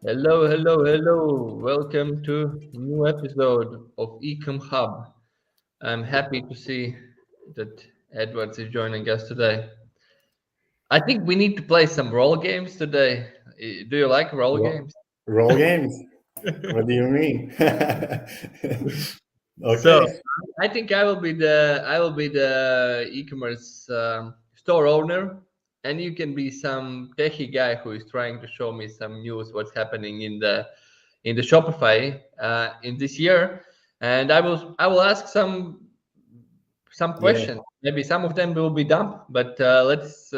Hello, hello, hello. Welcome to new episode of Ecom Hub. I'm happy to see that Edwards is joining us today. I think we need to play some role games today. Do you like role games? Roll games? What do you mean? So Okay. I think I will be the e-commerce store owner, and you can be some techie guy who is trying to show me some news, what's happening in the Shopify in this year, and I will ask some Yeah. questions. Maybe some of them will be dumb, but let's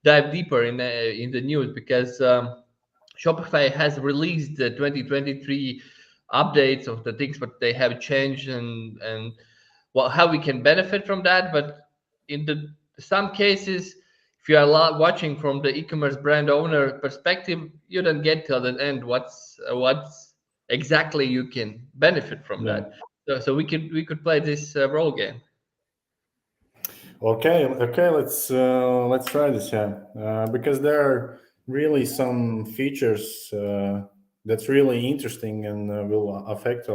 dive deeper in the news because Shopify has released the 2023 updates of the things what they have changed and well how we can benefit from that. But in the some cases, if you are watching from the e-commerce brand owner perspective, you don't get till the end what's exactly you can benefit from Yeah. that. So we could play this role game. Okay. Okay. Let's try this. Yeah. Because there are really some features that's really interesting and will affect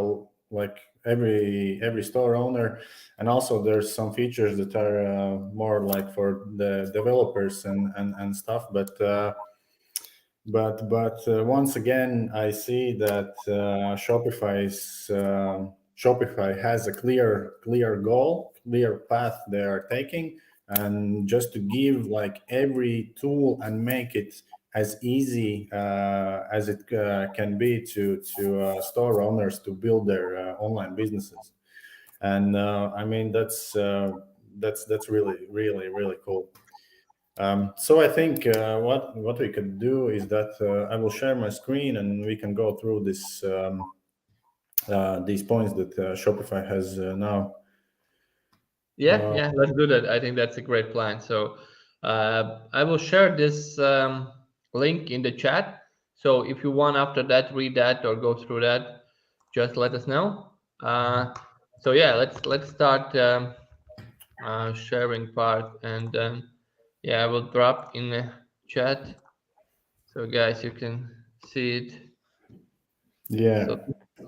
like every store owner, and also there's some features that are more like for the developers and stuff. But once again, I see that Shopify has a clear goal, clear path they are taking, and just to give like every tool and make it as easy as it can be to store owners to build their online businesses. And I mean that's really cool. So I think what we could do is that I will share my screen and we can go through these points that Shopify has now. Yeah, Uh, yeah, let's do that. I think that's a great plan. So I will share this link in the chat. So if you want after that read that or go through that, just let us know. So yeah, let's start sharing part, and yeah, I will drop in the chat so guys you can see it. yeah, So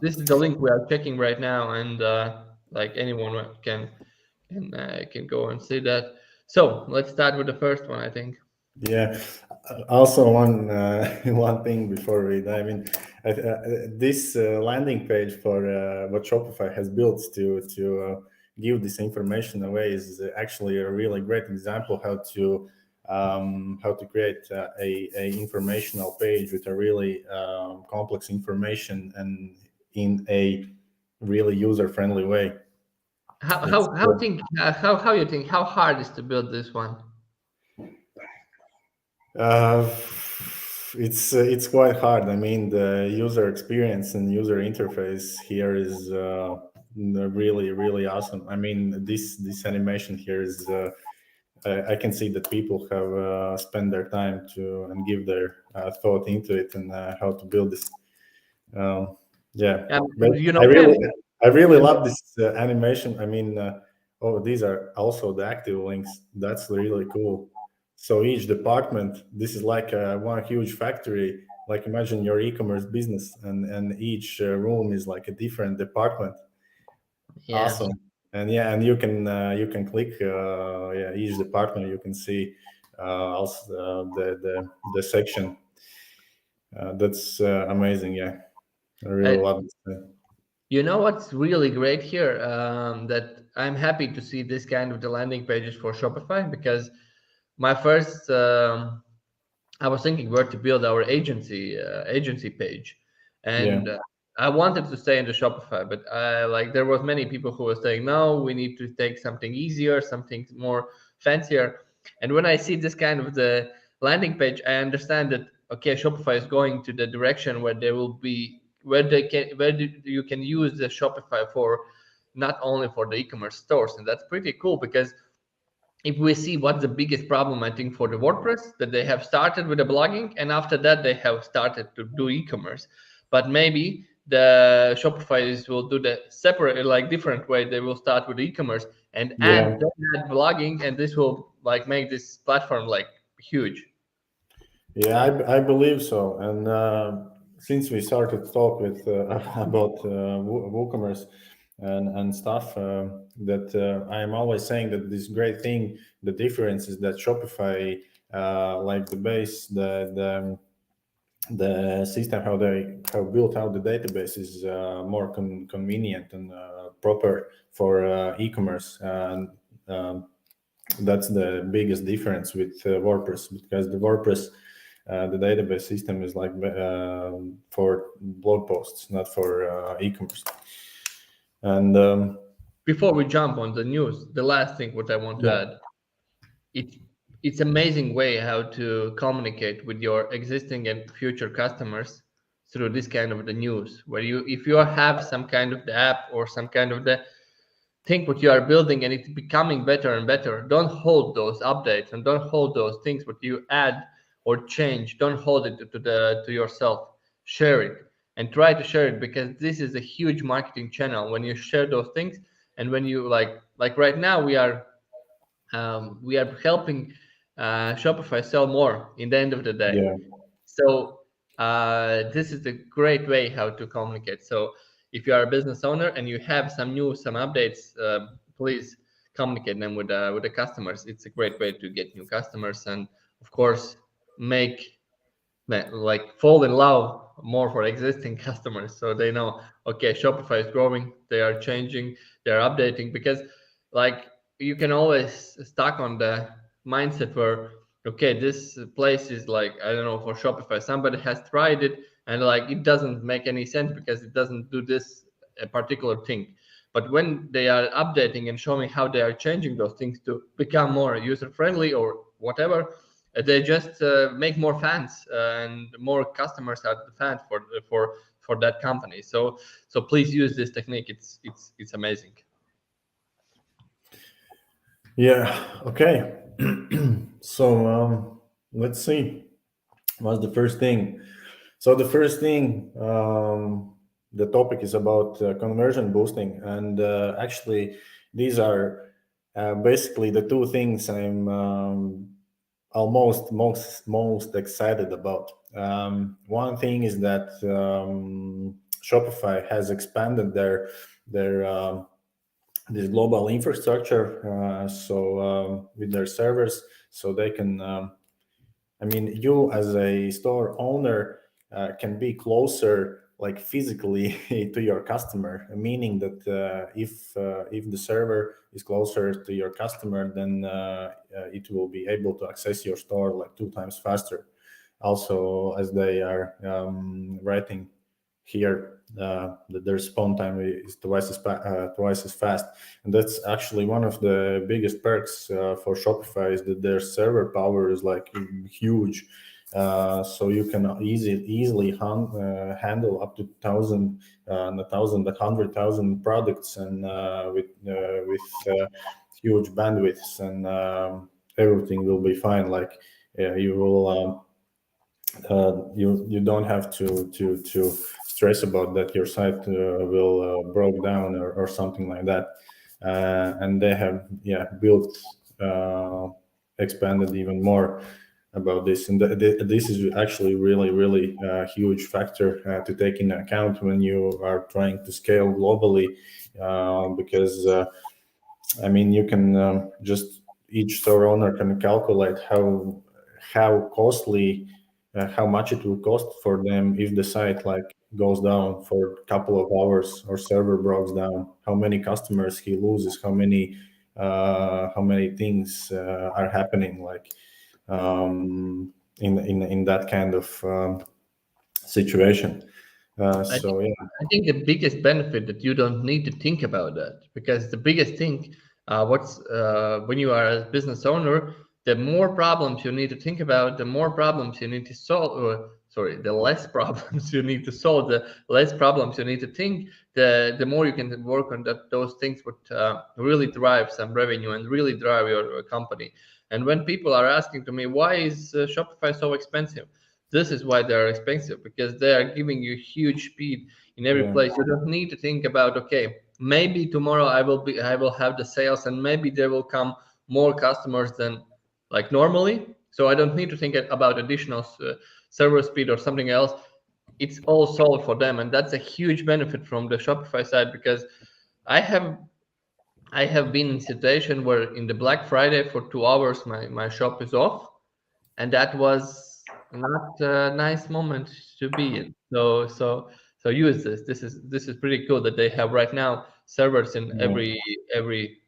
this is the link we are checking right now, and like anyone can go and see that. So let's start with the first one, I think. yeah. Also, one thing before we dive in, this landing page for what Shopify has built to give this information away is actually a really great example how to create a informational page with a really complex information and in a really user friendly way. How It's how how think how you think how hard is to build this one? Uh, it's quite hard. I mean, the user experience and user interface here is really awesome. I mean, this animation here is. I can see that people have spent their time to and give their thought into it and how to build this. Um, yeah, but I Cam, really I really you know, love this animation. I mean, oh, these are also the active links. That's really cool. So each department, this is like one huge factory. Like imagine your e-commerce business, and each room is like a different department. yeah. Awesome. And yeah, and you can click yeah each department. You can see also the section. That's amazing. Yeah, I really I, love this. You know what's really great here? That I'm happy to see this kind of the landing pages for Shopify because my first I was thinking where to build our agency page, Yeah. and I wanted to stay in the Shopify, but like there was many people who were saying no, we need to take something easier, something more fancier. And when I see this kind of the landing page, I understand that okay, Shopify is going to the direction where there will be you can use the Shopify for not only for the e-commerce stores, and that's pretty cool because if we see what's the biggest problem, I think for the WordPress, that they have started with the blogging and after that they have started to do e-commerce. But maybe the Shopify will do the separate, like different way. They will start with e-commerce and Yeah. add blogging, and this will like make this platform like huge. Yeah, I believe so. And since we started to talk with about WooCommerce and stuff, that I am always saying that this great thing, the difference is that Shopify, like the base, the system how they have built out the database is more convenient and proper for e-commerce, and that's the biggest difference with WordPress, because the WordPress the database system is like for blog posts, not for e-commerce. And Before we jump on the news, the last thing what I want to add, it's amazing way how to communicate with your existing and future customers through this kind of the news, where you, if you have some kind of the app or some kind of the thing what you are building and it's becoming better and better, don't hold those updates and don't hold those things what you add or change, don't hold it to yourself. Share it and try to share it, because this is a huge marketing channel when you share those things. And when you like right now we are helping Shopify sell more in the end of the day. yeah, So this is a great way how to communicate. So if you are a business owner and you have some news, some updates, please communicate them with the customers. It's a great way to get new customers, and of course make like fall in love more for existing customers, so they know okay, Shopify is growing, they are changing, they are updating. Because like you can always stuck on the mindset where okay, this place is like, I don't know, for Shopify somebody has tried it and like it doesn't make any sense because it doesn't do this a particular thing. But when they are updating and showing how they are changing those things to become more user friendly or whatever, they just make more fans and more customers are the fans for that company. So please use this technique. It's amazing. yeah. Okay. So let's see. What's the first thing? So the first thing, the topic is about conversion boosting, and actually, these are basically the two things I'm almost most excited about. One thing is that Shopify has expanded their this global infrastructure, so with their servers, so they can. I mean, you as a store owner can be closer, like physically, to your customer. Meaning that if the server is closer to your customer, then it will be able to access your store like 2 times faster. Also, as they are writing here, that their response time is twice as fast, and that's actually one of the biggest perks for Shopify, is that their server power is like huge, so you can easily handle up to 1,000, not 1,000 but 100,000 products, and with huge bandwidths, and everything will be fine. Like you will. You don't have to stress about that your site will broke down or something like that, and they have built expanded even more about this, and this is actually really huge factor to take into account when you are trying to scale globally, because I mean, you can just, each store owner can calculate how costly, how much it will cost for them if the site like goes down for a couple of hours or server breaks down, how many customers he loses, how many things are happening, like in that kind of situation. So yeah. I think the biggest benefit that you don't need to think about that, because the biggest thing, what's when you are a business owner, the more problems you need to think about, the more problems you need to solve, the less problems you need to solve, the less problems you need to think, the more you can work on those things would really drive some revenue and really drive your company. And when people are asking to me, why is Shopify so expensive? This is why they're expensive, because they are giving you huge speed in every place. You don't need to think about, okay, maybe tomorrow I will have the sales, and maybe there will come more customers than like normally. So I don't need to think about additional server speed or something else. It's all solved for them, and that's a huge benefit from the Shopify side, because I have been in a situation where in the Black Friday for 2 hours my shop is off, and that was not a nice moment to be in. So use this. This is pretty cool that they have right now servers in every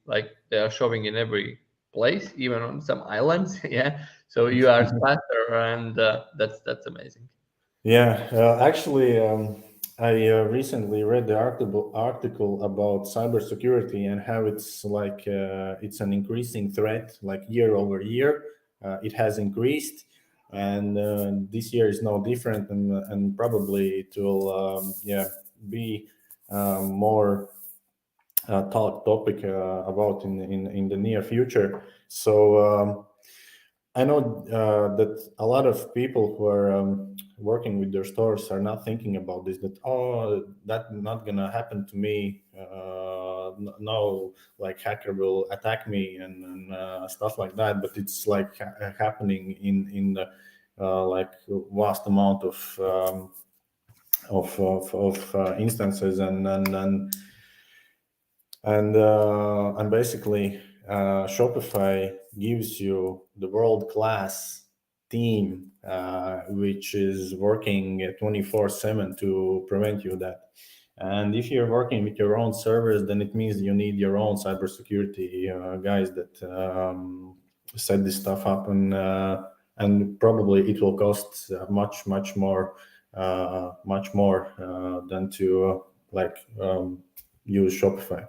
like they are showing in every place, even on some islands. Yeah. So you are faster, and that's amazing. Yeah, actually, I recently read the article about cybersecurity and how it's like it's an increasing threat, like year over year. It has increased, and this year is no different, and probably it will, be more topic about in the near future. So. I know that a lot of people who are working with their stores are not thinking about this. That that's not gonna happen to me. No, like hacker will attack me and stuff like that. But it's like happening in the like vast amount of instances and basically Shopify gives you the world class team which is working 24/7 to prevent you that. And if you're working with your own servers, then it means you need your own cybersecurity guys that set this stuff up, and probably it will cost much more than to use Shopify.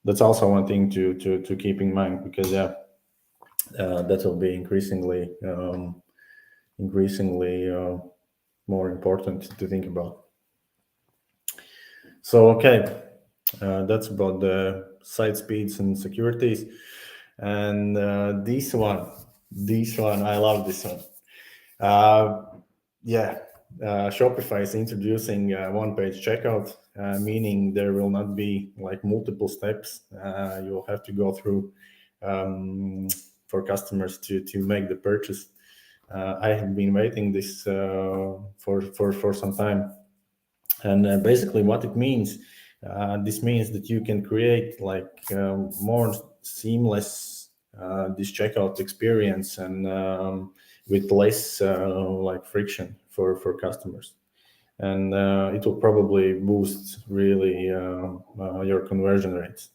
That's also one thing to keep in mind, because that will be increasingly more important to think about. So okay, that's about the site speeds and securities, and this one I love this one. Shopify is introducing one-page checkout, meaning there will not be like multiple steps you'll have to go through for customers to make the purchase. I have been waiting this for some time, and basically what it means, this means that you can create like more seamless this checkout experience, and with less like friction for customers, and it will probably boost really your conversion rates.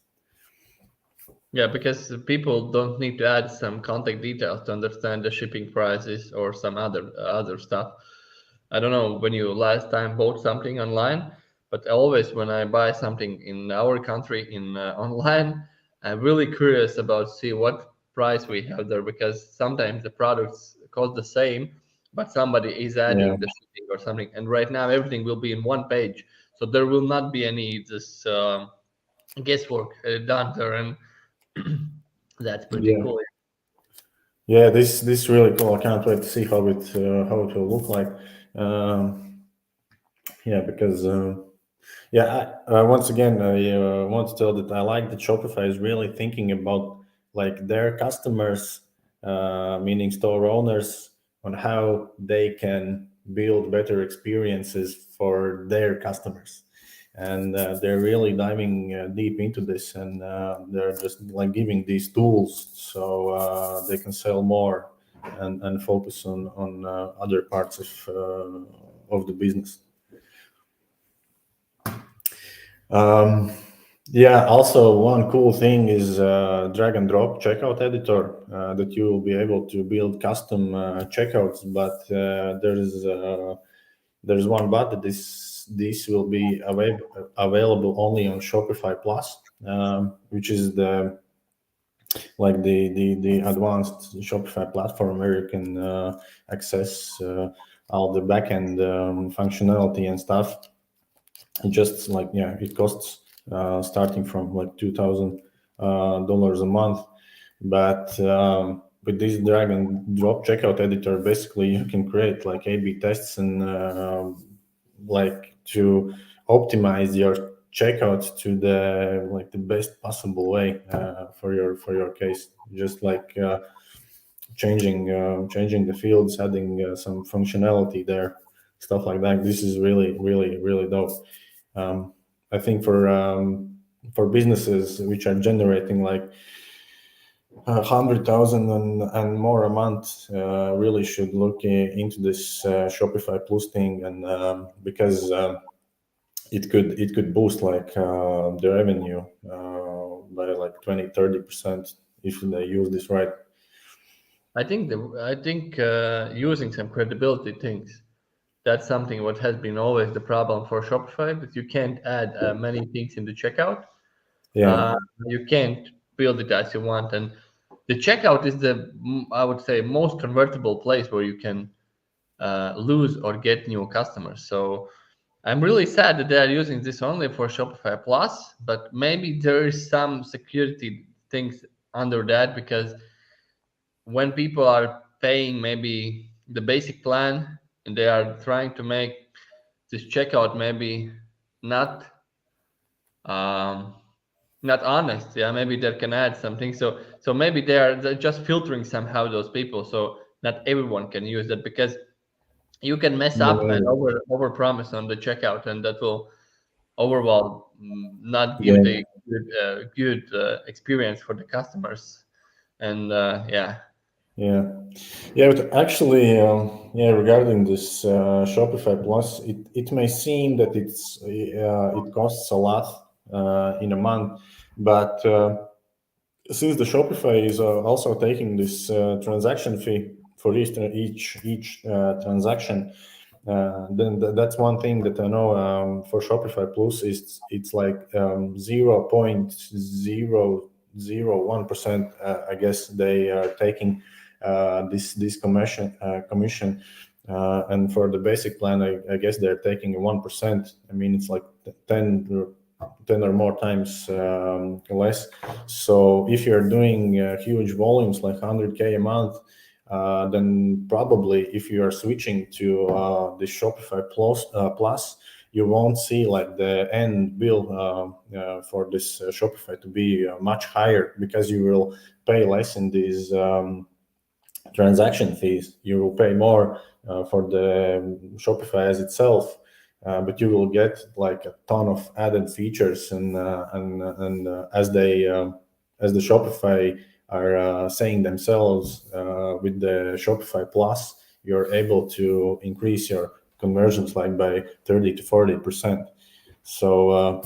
Yeah, because people don't need to add some contact details to understand the shipping prices or some other stuff. I don't know when you last time bought something online, but always when I buy something in our country in online, I'm really curious about see what price we have there, because sometimes the products cost the same, but somebody is Yeah. adding the shipping or something. And right now everything will be in one page, so there will not be any this guesswork done there, and that's pretty Yeah. cool. Yeah, this really cool. I can't wait to see how it will look like. Yeah, because once again, I want to tell that I like that Shopify is really thinking about like their customers, meaning store owners, on how they can build better experiences for their customers, and they're really diving deep into this, and they're just like giving these tools so they can sell more and focus on other parts of the business. Also one cool thing is drag and drop checkout editor, that you will be able to build custom checkouts, but there's one but that this will be available only on Shopify Plus, which is the like the advanced Shopify platform where you can access all the backend functionality and stuff. It just like it costs starting from like $2,000 a month, but with this drag and drop checkout editor, basically you can create like A/B tests and like to optimize your checkout to the best possible way for your case. Just like changing the fields, adding some functionality there, stuff like that. This is really dope. I think for businesses which are generating like 100,000 and more a month, really should look into this Shopify Plus thing, and because it could boost like the revenue by like 20-30% if they use this right. I think using some credibility things, that's something what has been always the problem for Shopify, that you can't add many things in the checkout. Yeah, You can't build it as you want, and the checkout is I would say most convertible place where you can lose or get new customers. So I'm really sad that they are using this only for Shopify Plus, but maybe there is some security things under that, because when people are paying maybe the basic plan and they are trying to make this checkout maybe not um, not honest, yeah, maybe they can add something. So maybe they're just filtering somehow those people, so not everyone can use that, because you can mess up and yeah, over promise on the checkout, and that will overall not give yeah. the good experience for the customers. And yeah. Yeah, yeah, but actually, regarding this Shopify Plus, it may seem that it costs a lot in a month, but since the Shopify is also taking this transaction fee for each transaction, then that's one thing that I know for Shopify Plus is it's like 0.001%. I guess they are taking this commission, and for the basic plan, I guess they're taking 1%. I mean, it's like 10 or more times less. So if you're doing huge volumes like 100K a month, then probably if you are switching to the Shopify Plus, you won't see like the end bill for this Shopify to be much higher, because you will pay less in these transaction fees. You will pay more for the Shopify as itself, but you will get like a ton of added features, and as the Shopify are saying themselves, with the Shopify Plus, you're able to increase your conversions like by 30-40%. So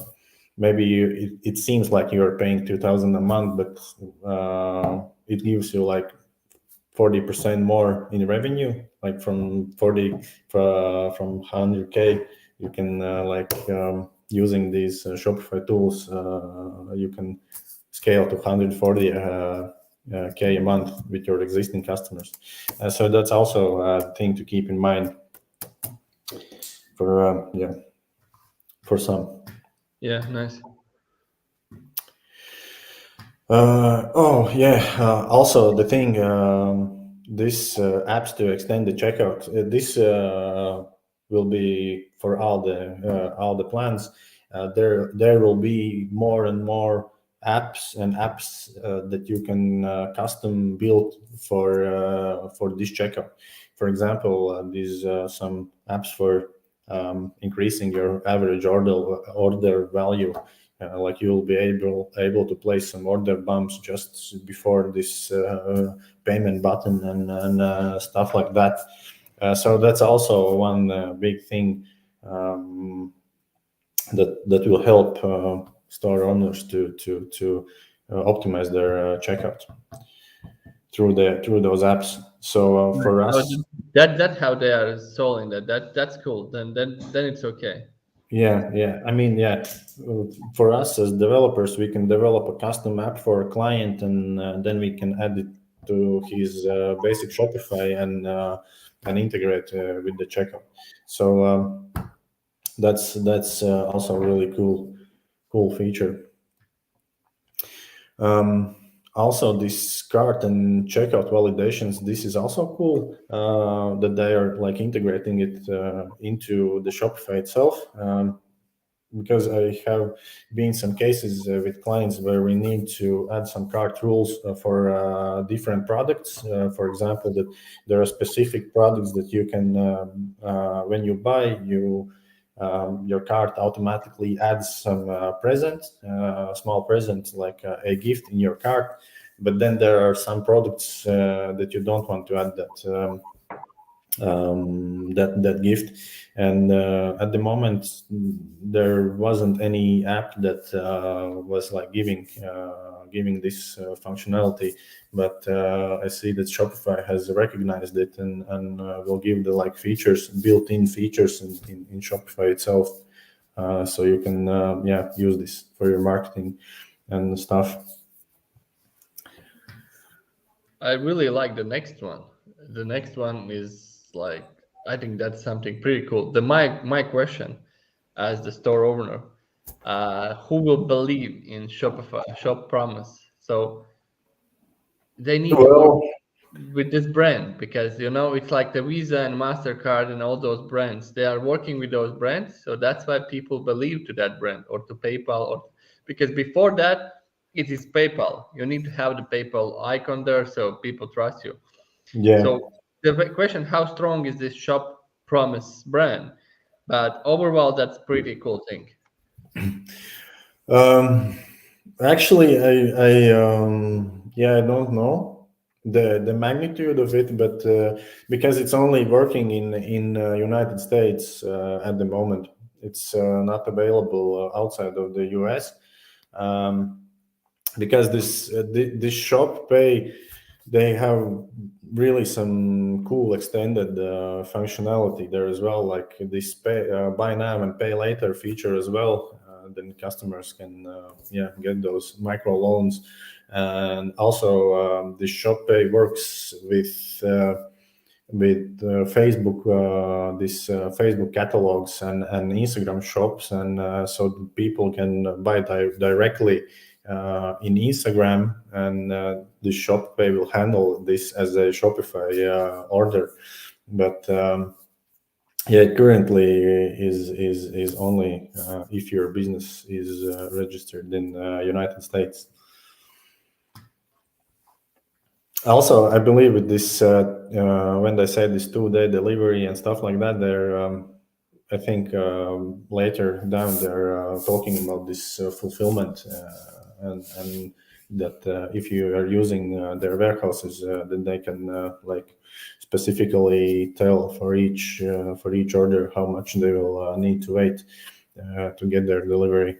maybe it seems like you're paying 2,000 a month, but it gives you like 40% more in revenue, like from 100K. You can using these Shopify tools, you can scale to 140K a month with your existing customers. So that's also a thing to keep in mind for for some. Yeah, nice. Also, the thing, this apps to extend the checkout. This will be for all the plans. There will be more and more apps that you can custom build for this checkout. For example, these some apps for increasing your average order value. Like you'll be able to place some order bumps just before this payment button and stuff like that. So that's also one big thing that will help store owners to optimize their checkout through those apps. So for Oh, us, that's how they are solving that. That's cool. Then it's okay. Yeah. I mean, yeah. For us as developers, we can develop a custom app for a client, and then we can add it to his basic Shopify and integrate with the checkout. So that's also a really cool feature. Also, this cart and checkout validations, this is also cool that they are like integrating it into the Shopify itself. Because I have been some cases with clients where we need to add some cart rules for different products. For example, that there are specific products that you can, when you buy, your cart automatically adds some present, small present like a gift in your cart. But then there are some products that you don't want to add that gift, and at the moment there wasn't any app that was like giving this functionality, but I see that Shopify has recognized it and will give the like features, built-in features in Shopify itself, so you can use this for your marketing and stuff. I really like the next one. The next one is like, I think that's something pretty cool. My question as the store owner, who will believe in Shopify Shop Promise? So they need to work Well, with this brand, because it's like the Visa and MasterCard and all those brands. They are working with those brands, so that's why people believe to that brand or to PayPal, or because before that it is PayPal. You need to have the PayPal icon there so people trust you. yeah. So the question, how strong is this Shop Promise brand? But overall, that's pretty cool thing. Um, Actually, I don't know the magnitude of it, but because it's only working in United States at the moment, it's not available outside of the US. Um, because this shop pay, they have really some cool extended functionality there as well, like this buy now and pay later feature as well. Then customers can get those micro loans, and also the shop pay works with Facebook, this Facebook catalogs and Instagram shops, and so people can buy directly in Instagram, and the Shopify will handle this as a Shopify order. But yeah, it currently is only if your business is registered in United States. Also, I believe with this when they say this 2-day delivery and stuff like that, they're I think later down they're talking about this fulfillment, and that if you are using their warehouses, then they can like specifically tell for each order how much they will need to wait to get their delivery.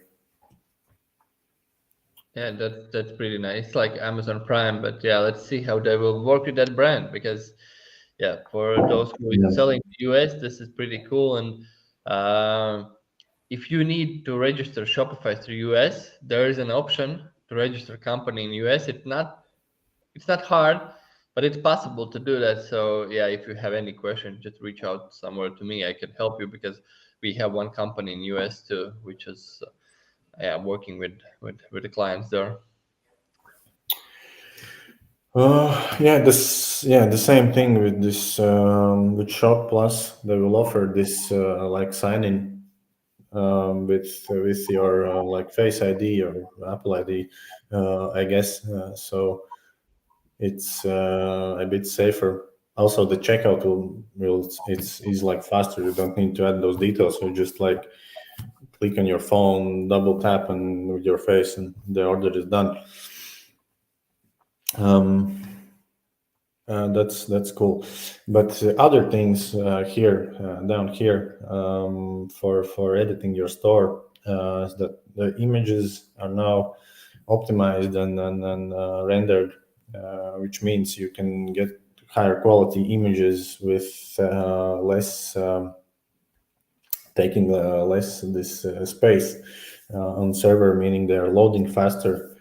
Yeah, that's pretty nice. Like Amazon Prime, but yeah, let's see how they will work with that brand, because yeah, for those who is Yeah. selling to US, this is pretty cool. And if you need to register Shopify through US, there is an option to register company in US. It's not hard, but it's possible to do that. So yeah, if you have any question, just reach out somewhere to me. I can help you, because we have one company in US too, which is working with the clients there. The same thing with this with Shop Plus. They will offer this like sign in with your like Face ID or Apple ID, I guess. So it's a bit safer. Also, the checkout will it's is like faster. You don't need to add those details. You just like click on your phone, double tap, and with your face, and the order is done. Um, that's cool, but other things here down here for editing your store is that the images are now optimized and rendered, which means you can get higher quality images with less taking less this space on server, meaning they're loading faster.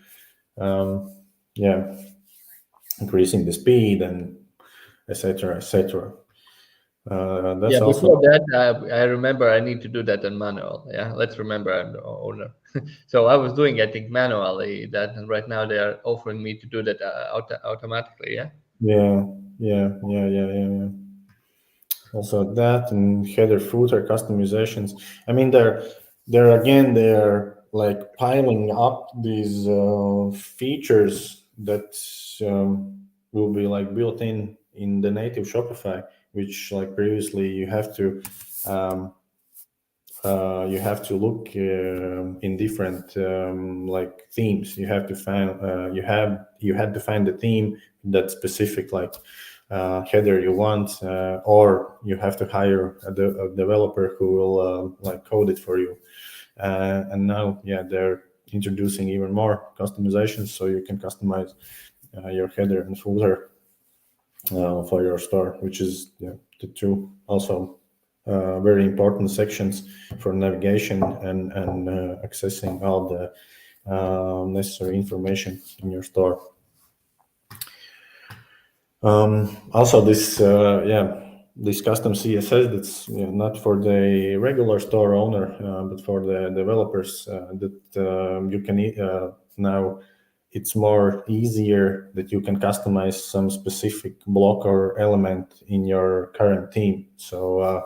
Increasing the speed and etc. etc. That's Yeah, also before that, I remember I need to do that on manual. Yeah, let's remember I'm the owner. So I was doing, I think, manually that, and right now they are offering me to do that automatically. Yeah. yeah. Also that and header footer customizations. I mean, they're like piling up these features that will be like built in the native Shopify, which like previously um, you have to look in different like themes. You have to find you had to find the theme that's specific, like header you want, or you have to hire a developer who will like code it for you. And now, they're introducing even more customizations, so you can customize your header and footer for your store, which is the two also very important sections for navigation and accessing all the necessary information in your store. Also, this custom CSS that's not for the regular store owner, but for the developers that you can now. It's more easier that you can customize some specific block or element in your current theme. So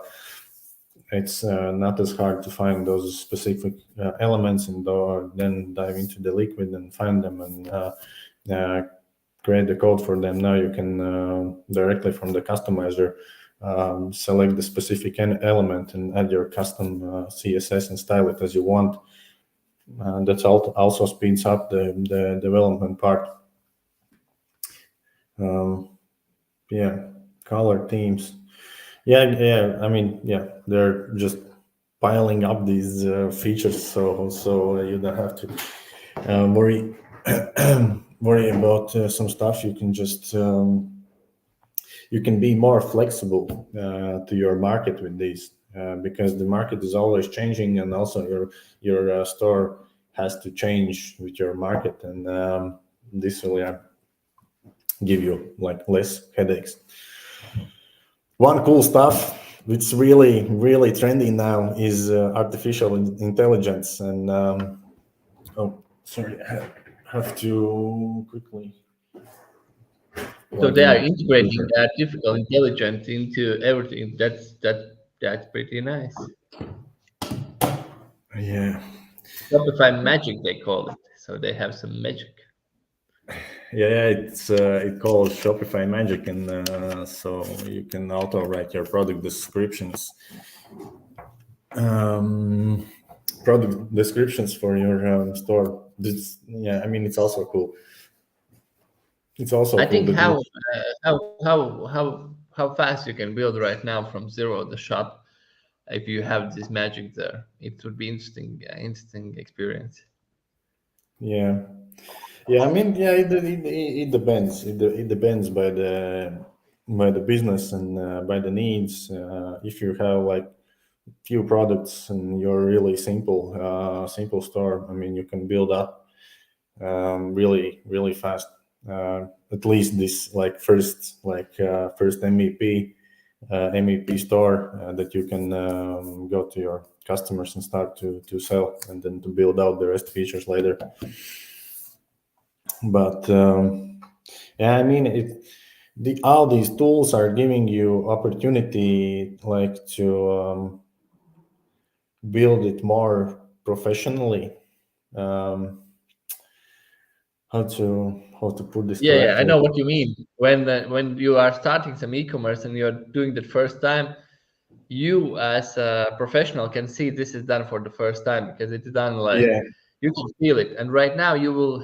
it's not as hard to find those specific elements and then dive into the liquid and find them and create the code for them. Now you can directly from the customizer select the specific element and add your custom CSS and style it as you want. That also speeds up the development part. Color themes. I mean, they're just piling up these features, so you don't have to worry worry about some stuff. You can just you can be more flexible to your market with these. Because the market is always changing, and also your store has to change with your market, and this will give you like less headaches. One cool stuff which really trendy now is artificial intelligence, and sorry, I have to quickly. So they are integrating artificial intelligence into everything. That's pretty nice. Yeah. Shopify magic, they call it. So they have some magic. It calls Shopify Magic, and so you can auto write your product descriptions. Product descriptions for your store. I mean, it's also cool. It's also I cool, think how fast you can build right now from zero the shop. If you have this magic there, it would be interesting experience. Yeah. I mean, it depends. It depends by the business and by the needs. If you have like few products and you're really simple store, I mean, you can build up really fast. At least this like first MVP store that you can go to your customers and start to sell, and then to build out the rest features later. But I mean, all these tools are giving you opportunity like to build it more professionally. How to put this Yeah, I correctly? know what you mean. When you are starting some e-commerce and you're doing that first time, you as a professional can see this is done for the first time because it's done like Yeah, you can feel it. And right now you will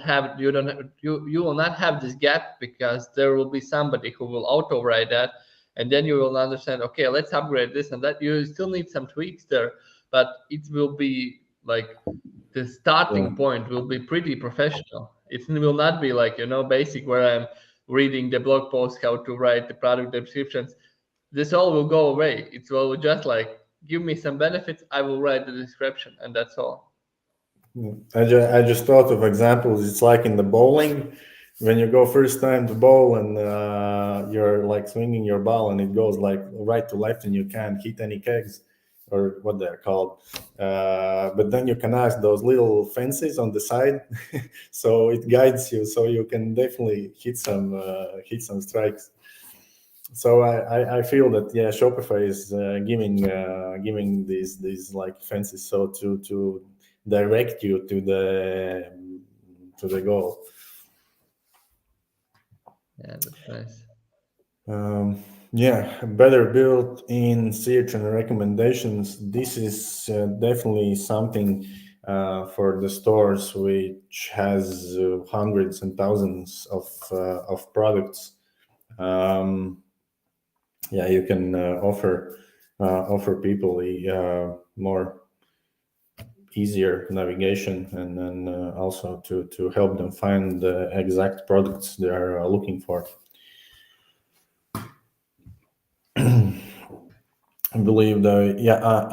not have this gap because there will be somebody who will auto write that, and then you will understand, okay, let's upgrade this and that. You still need some tweaks there, but it will be like the starting point will be pretty professional. It will not be like basic where I'm reading the blog post how to write the product descriptions. This all will go away. It will just like give me some benefits, I will write the description, and that's all. I just thought of examples. It's like in the bowling, when you go first time to bowl and you're like swinging your ball and it goes like right to left and you can't hit any kegs or what they're called. But then you can ask those little fences on the side, so it guides you, so you can definitely hit some strikes. So I feel that Shopify is giving these like fences so to direct you to the goal. Yeah, that's nice. Better built-in search and recommendations. This is definitely something for the stores which has hundreds and thousands of products. You can offer people more easier navigation, and then also to help them find the exact products they are looking for. I believe they have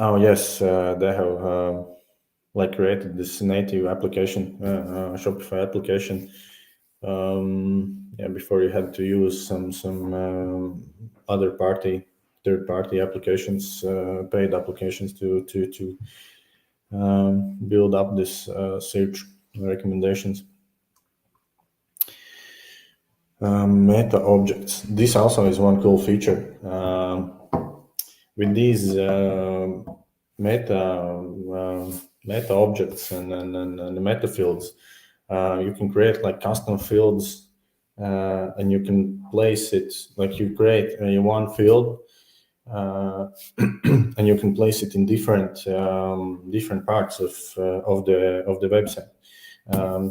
like created this native application, Shopify application. Before you had to use some third party applications, paid applications to build up this search recommendations. Meta objects. This also is one cool feature. With these meta objects and the meta fields, you can create like custom fields, and you can place it like you create one field, and you can place it in different parts of the website.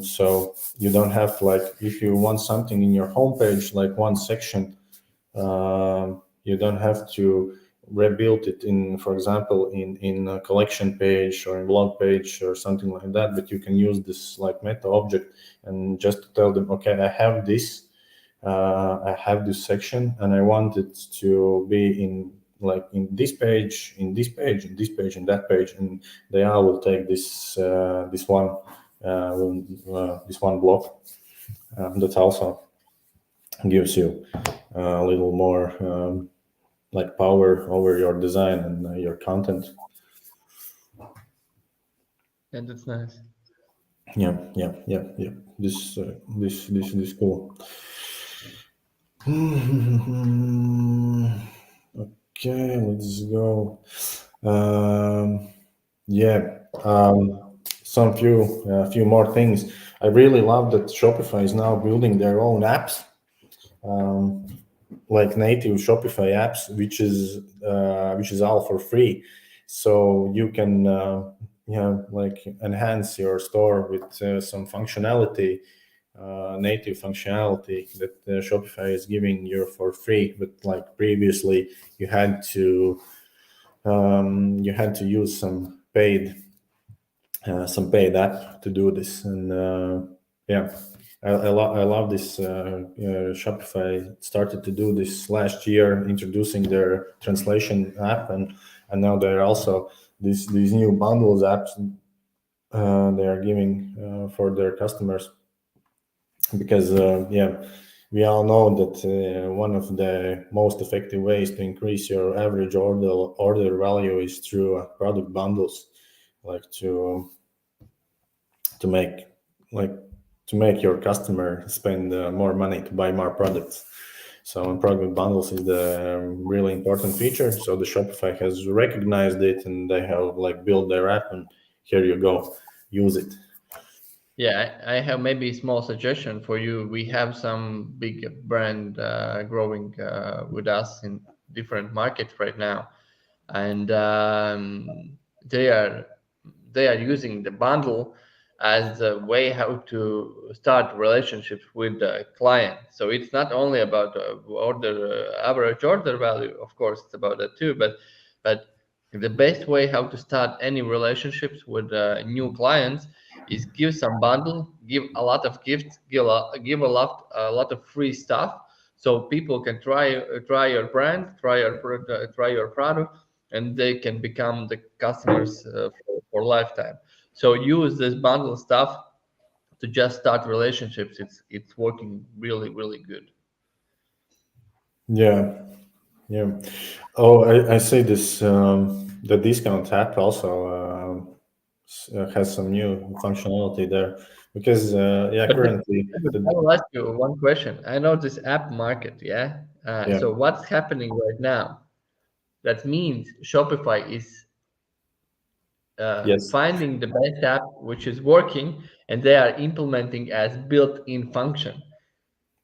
So you don't have like, if you want something in your homepage, like one section, you don't have to rebuild it in, for example, in a collection page or in blog page or something like that. But you can use this like meta object and just tell them, okay, I have this section, and I want it to be in like in this page, in this page, in this page, in that page, and they all will take this one block. That also gives you a little more like power over your design and your content. Yeah, that's nice. Yeah. This is cool. Okay, let's go. Some few more things. I really love that Shopify is now building their own apps, like native Shopify apps, which is all for free. So you can like enhance your store with some functionality, native functionality that Shopify is giving you for free. But like previously, you had to use some paid app to do this. And I love this. Shopify started to do this last year, introducing their translation app, and now they're also these new bundles apps they are giving for their customers. Because we all know that one of the most effective ways to increase your average order value is through product bundles, like to make your customer spend more money to buy more products. So product bundles is the really important feature. So the Shopify has recognized it, and they have like built their app, and here you go, use it. Yeah, I have maybe a small suggestion for you. We have some big brand growing with us in different markets right now, and they are using the bundle as a way how to start relationships with the client. So it's not only about average order value, of course, it's about that too, but the best way how to start any relationships with new clients is give some bundle, give a lot of gifts, give a lot of free stuff, so people can try your brand, try your product, and they can become the customers for lifetime. So use this bundle stuff to just start relationships. It's working really, really good. Yeah. Oh, I see this. The discount app also has some new functionality there because But currently I will ask you one question. I know this app market, yeah. yeah. So what's happening right now? That means Shopify is Yes. finding the best app which is working, and they are implementing as built-in function.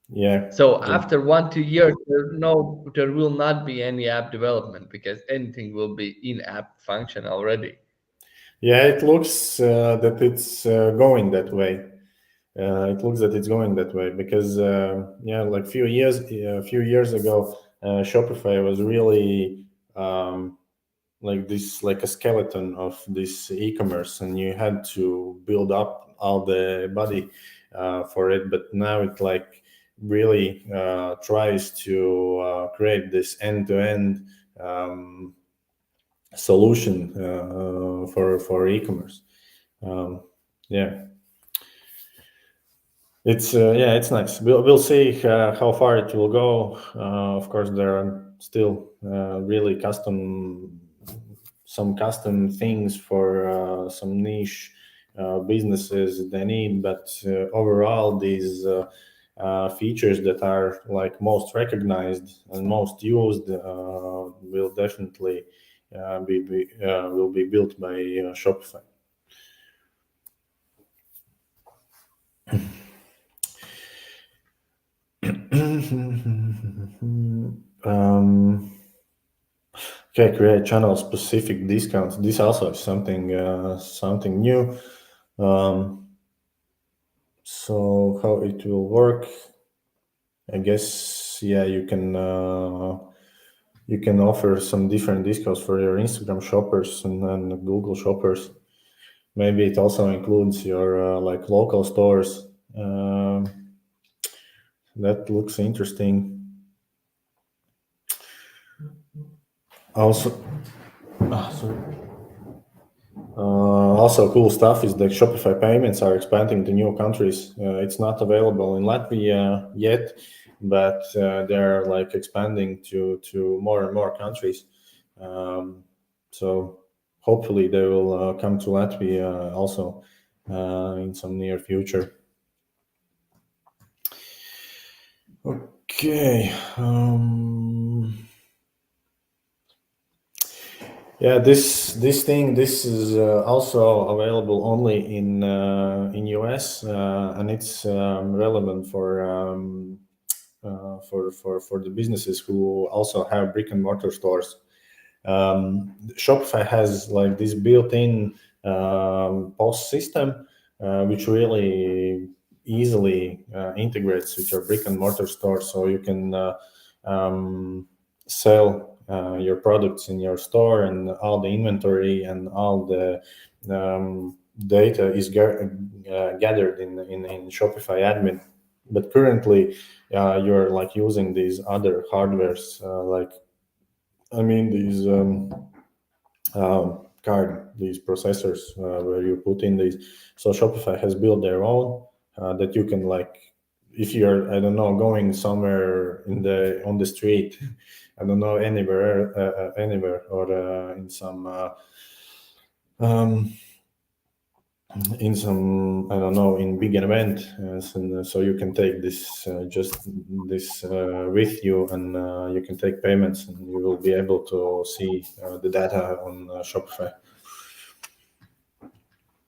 Yeah. So Yeah. after 1-2 years, there will not be any app development because anything will be in-app function already. Yeah, it looks that it's going that way. It looks that it's going that way because like few years ago, Shopify was really like a skeleton of this e-commerce, and you had to build up all the body for it. But now it like really tries to create this end-to-end solution for e-commerce. Yeah, it's nice. We'll see how far it will go. Of course, there are still really some custom things for some niche businesses they need, but overall, these features that are like most recognized and most used will definitely will be built by Shopify. Okay, create channel specific discounts. This also is something new. So how it will work? I guess you can offer some different discounts for your Instagram shoppers and Google shoppers. Maybe it also includes your like local stores. That looks interesting. Also, sorry. Also, cool stuff is that Shopify payments are expanding to new countries. It's not available in Latvia yet, but they're like expanding to more and more countries. So hopefully they will come to Latvia also in some near future. Okay. Yeah, this is also available only in US, and it's relevant for the businesses who also have brick and mortar stores. Shopify has like this built-in POS system, which really easily integrates with your brick and mortar store, so you can sell your products in your store, and all the inventory and all the data is gathered in Shopify admin. But currently, you're like using these other hardwares, these these processors where you put in these. So Shopify has built their own that you can like, if you're, I don't know, going somewhere on the street, I don't know, anywhere, or in some I don't know, in big event, so you can take this with you, and you can take payments, and you will be able to see the data on Shopify.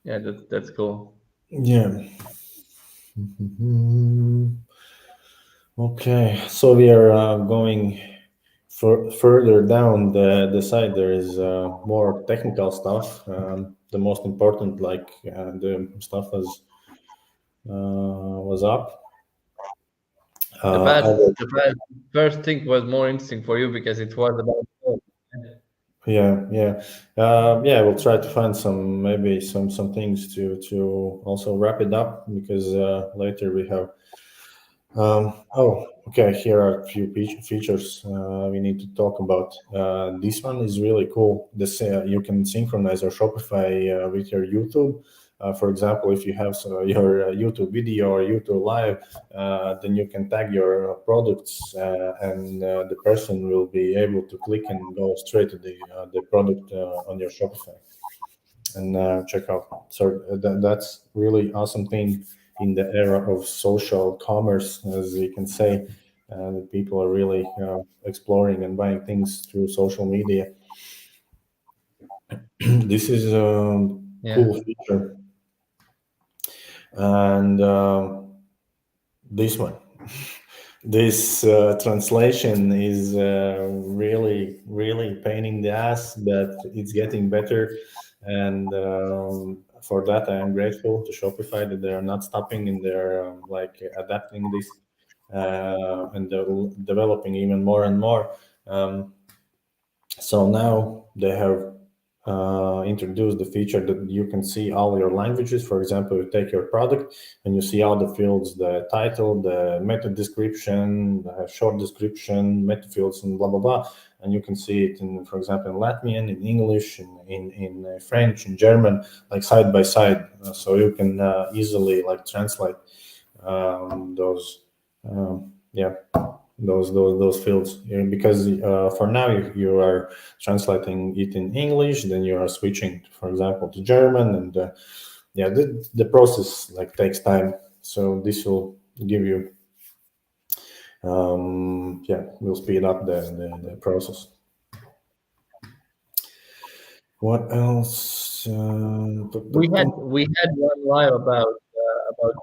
Yeah, that's cool. Yeah. Okay, so we are going further down the side. There is more technical stuff. The most important, like the stuff was up. The first thing was more interesting for you because it was about. We'll try to find maybe some things to also wrap it up, because later we have Okay. Here are a few features we need to talk about. This one is really cool. This you can synchronize your Shopify with your YouTube. For example, if you have your YouTube video or YouTube live, then you can tag your products, and the person will be able to click and go straight to the product on your Shopify and check out. So that's really awesome thing in the era of social commerce, as you can say. That people are really exploring and buying things through social media. This is a Yeah. cool feature, and this one. This translation is really pain in the ass, but it's getting better, and for that I am grateful to Shopify that they are not stopping and they're like adapting this and developing even more and more. Um, so now they have introduced the feature that you can see all your languages. For example, you take your product and you see all the fields, the title, the meta description, the short description, meta fields, and blah, blah, blah. And you can see it in, for example, in Latvian, in English, in French, in German, like side by side. So you can easily like translate those, yeah, those fields. Because for now you are translating it in English, then you are switching, for example, to German, and yeah, the process like takes time. So this will give you, yeah, will speed up the process. What else? We had one live about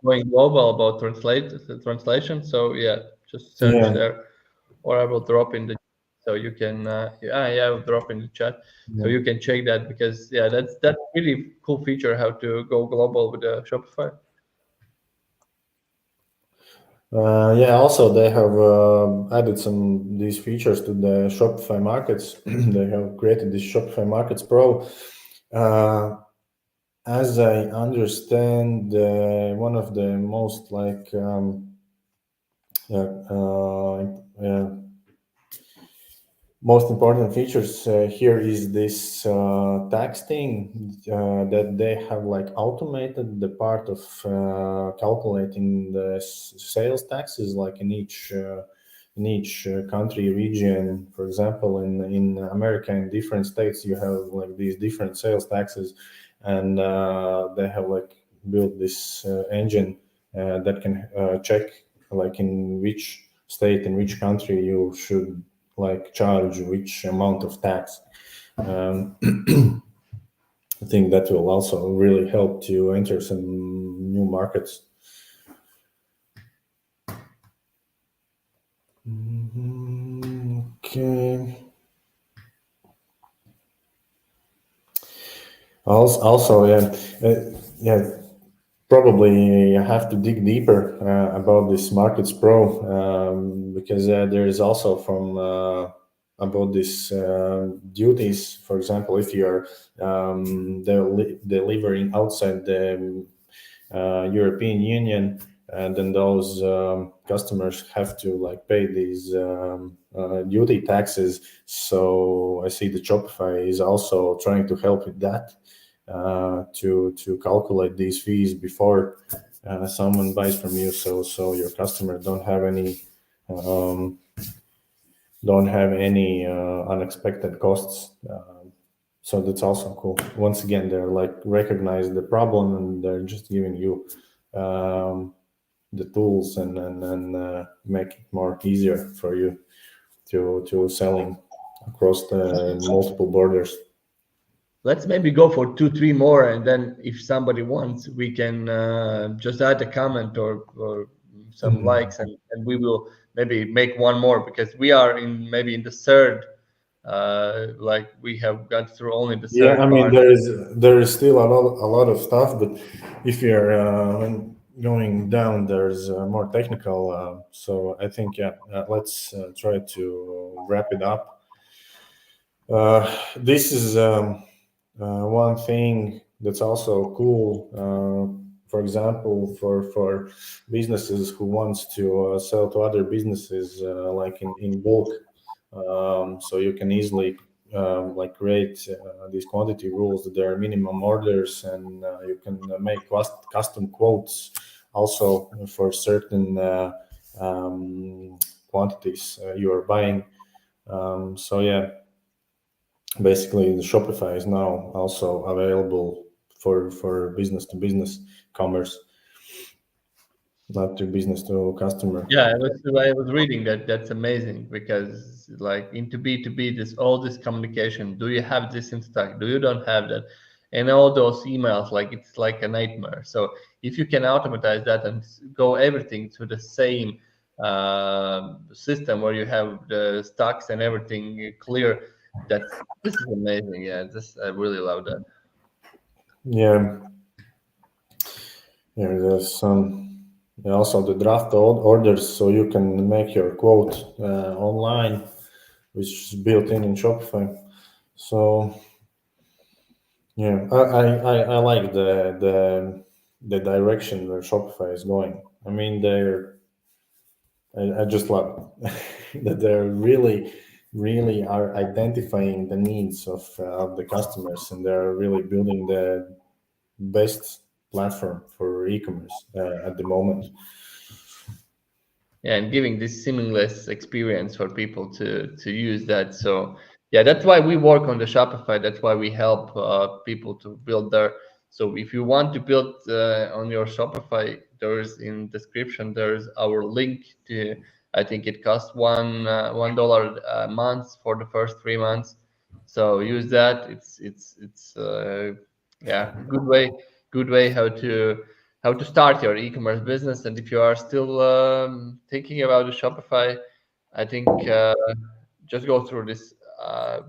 going global about translation. So yeah, just search Yeah, there, or I will drop in the so you can yeah, I will drop in the chat so yeah. you can check that, because yeah, that's really cool feature how to go global with the Shopify. Yeah, also they have added some these features to the Shopify markets. They have created this Shopify Markets Pro. Uh, as I understand, one of the most like yeah, most important features here is this tax thing that they have like automated the part of calculating the sales taxes like in each country region. For example, in America, in different states you have like these different sales taxes, and they have like built this engine that can check like in which state, in which country you should like charge which amount of tax. Um, I think that will also really help to enter some new markets. Okay. Also, yeah, yeah. Probably I have to dig deeper about this Markets Pro because there is also from about this duties. For example, if you're delivering outside the European Union, and then those customers have to like pay these duty taxes. So I see the Shopify is also trying to help with that to calculate these fees before someone buys from you, so your customer um, don't have any unexpected costs. So that's also cool. Once again, they're like recognize the problem and they're just giving you um, the tools and make it more easier for you to selling across the multiple borders. Let's maybe go for 2 3 more, and then if somebody wants, we can just add a comment or some Mhm. likes, and we will maybe make one more, because we are in maybe in the third, like we have got through only the Yeah, I third mean part. there is still a lot of stuff, but if you're going down, there's more technical. So I think yeah, let's try to wrap it up. This is one thing that's also cool for example, for businesses who wants to sell to other businesses like in bulk, so you can easily like create these quantity rules that there are minimum orders, and you can make custom quotes also for certain quantities you are buying. So yeah, basically the Shopify is now also available for business to business commerce, not to business to customer. Yeah, I was reading that. That's amazing because like into B2B, this all this communication. Do you have this in stock? Do you don't have that? And all those emails, like it's like a nightmare. So if you can automatize that and go everything to the same system where you have the stocks and everything clear, this is amazing. Yeah, this I really love that. Yeah, yeah. There's some also the draft orders, so you can make your quote online, which is built in Shopify. So yeah, I like the direction where Shopify is going. I mean, I just love it. That they're really are identifying the needs of the customers, and they're really building the best platform for e-commerce at the moment. Yeah, and giving this seamless experience for people to use that. So yeah, that's why we work on the Shopify. That's why we help people to build their. So if you want to build on your Shopify, there's in description there's our link to. I think it costs $1 a month for the first 3 months. So use that. It's yeah, good way how to start your e-commerce business. And if you are still thinking about the Shopify, I think just go through this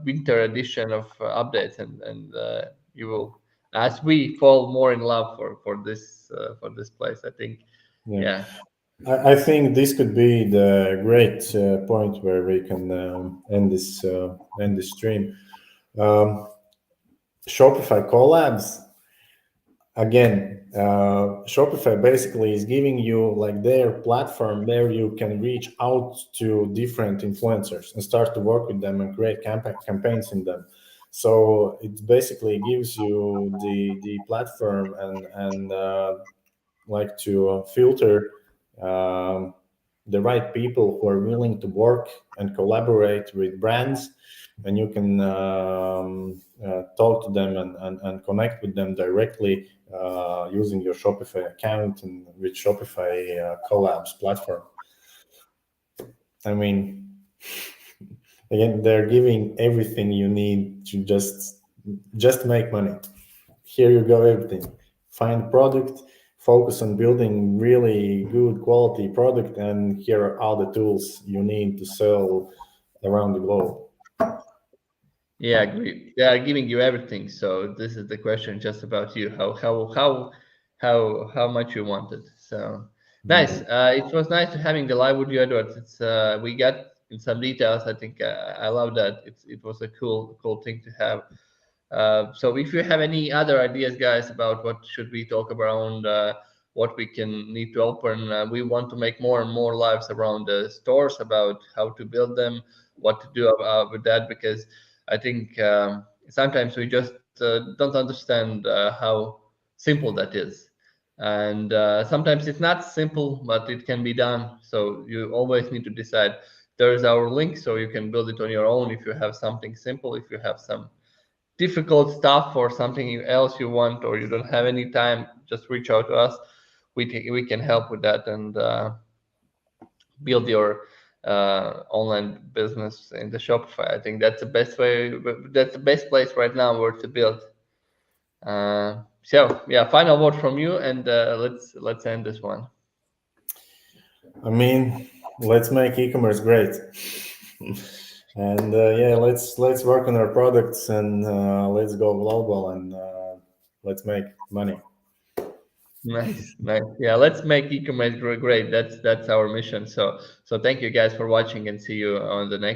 winter edition of updates, and you will, as we fall more in love for this place. I think, Yeah, yeah, I think this could be the great point where we can end this stream. Um, Shopify Collabs again. Shopify basically is giving you like their platform where you can reach out to different influencers and start to work with them and create campaigns in them. So it basically gives you the platform and like to filter um, the right people who are willing to work and collaborate with brands, and you can talk to them and connect with them directly using your Shopify account and with Shopify Collabs platform. I mean, again, they're giving everything you need to just make money. Here you go, everything. Find product, focus on building really good quality product, and here are all the tools you need to sell around the globe. yeah, agree. They are giving you everything. So this is the question just about you, how much you want it. So nice. It was nice to having the live with you, Edwards. It's we got in some details. I think I love that. It was a cool thing to have. So if you have any other ideas, guys, about what should we talk around, what we can need to open, we want to make more and more lives around the stores about how to build them, what to do with that, because I think sometimes we just don't understand how simple that is. And sometimes it's not simple, but it can be done. So you always need to decide. There's our link, so you can build it on your own if you have something simple, if you have some difficult stuff or something else you want, or you don't have any time, just reach out to us. We can help with that and build your online business in the Shopify. I think that's the best way. That's the best place right now where to build. So yeah, final word from you, and let's end this one. I mean, let's make e-commerce great, and yeah, let's work on our products and let's go global and let's make money. Nice, nice. Yeah, let's make e-commerce great. That's our mission. So thank you guys for watching, and see you on the next.